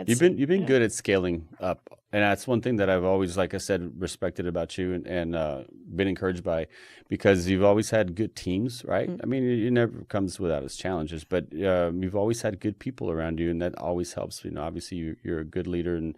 You've been good at scaling up, and that's one thing that I've always, like I said, respected about you, and been encouraged by, because you've always had good teams, right? Mm. I mean, it never comes without its challenges, but you've always had good people around you, and that always helps. Obviously you're a good leader, and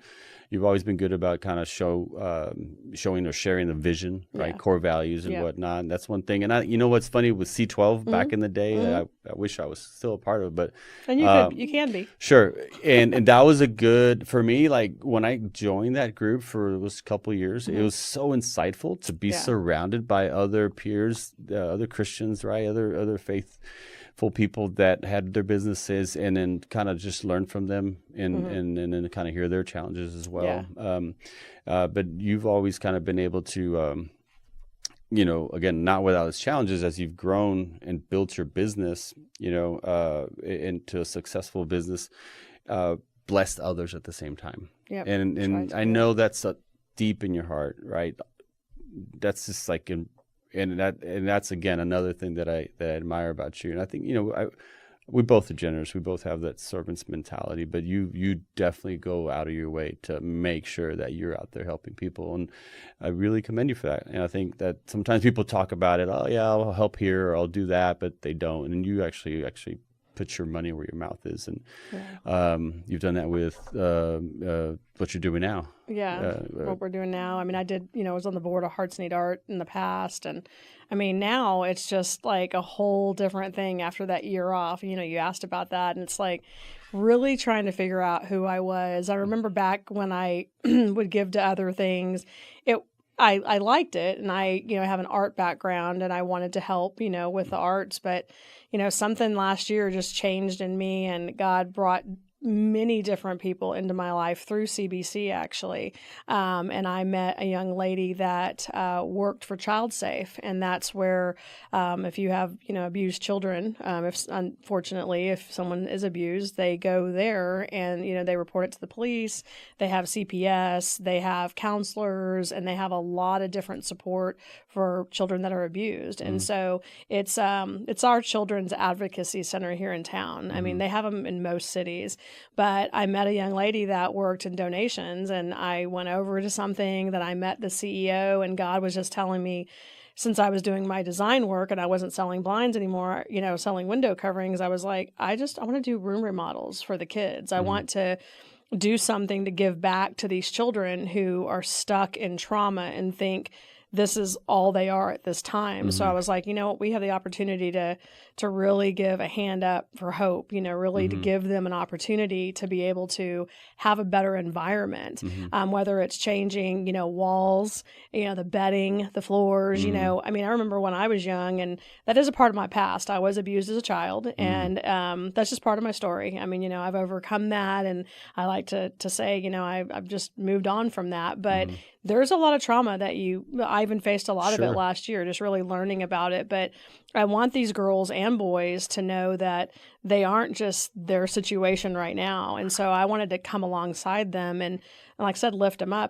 you've always been good about kind of showing or sharing the vision, right? Yeah. Core values and Yeah. whatnot. And that's one thing. And you know what's funny with C12 Mhm. back in the day, Mhm. I wish I was still a part of it, but And you can be. sure. And that was a good for me. Like when I joined that group for it was a couple years, it Mhm. was so insightful to be Yeah. surrounded by other peers, other Christians, right? Other faithful people that had their businesses, and then kind of just learn from them, and Mhm. and then kind of hear their challenges as well. Yeah. But you've always kind of been able to. Again, not without its challenges, as you've grown and built your business, into a successful business, blessed others at the same time. Yep. And Try and to I do know that's deep in your heart, right? That's just like and that's again another thing that I admire about you. And I think we both are generous. We both have that servant's mentality, but you definitely go out of your way to make sure that you're out there helping people, and I really commend you for that. And I think that sometimes people talk about it, oh yeah, I'll help here or I'll do that, but they don't. And you actually put your money where your mouth is, and Yeah. you've done that with what you're doing now. Yeah, what we're doing now. I mean, I was on the board of Hearts Need Art in the past. And I mean, now it's just like a whole different thing after that year off. You asked about that, and it's like really trying to figure out who I was. I remember back when I would give to other things, I liked it, and I have an art background, and I wanted to help with the arts, but something last year just changed in me, and God brought many different people into my life through CBC, actually. And I met a young lady that worked for Child Safe. And that's where, if you have, abused children, unfortunately, if someone is abused, they go there and, they report it to the police. They have CPS, they have counselors, and they have a lot of different support for children that are abused. And so it's our children's advocacy center here in town. I mean, they have them in most cities. But I met a young lady that worked in donations, and I went over to something that I met the CEO, and God was just telling me, since I was doing my design work and I wasn't selling blinds anymore, selling window coverings, I was like, I want to do room remodels for the kids. I want to do something to give back to these children who are stuck in trauma and think this is all they are at this time. So I was like, we have the opportunity to really give a hand up for hope, really to give them an opportunity to be able to have a better environment, whether it's changing, walls, the bedding, the floors, I mean, I remember when I was young, and that is a part of my past. I was abused as a child, and that's just part of my story. I mean, I've overcome that, and I like to say, I've just moved on from that, but there's a lot of trauma that I even faced a lot of it last year, just really learning about it. But I want these girls and boys to know that they aren't just their situation right now. And so I wanted to come alongside them and like I said, lift them up.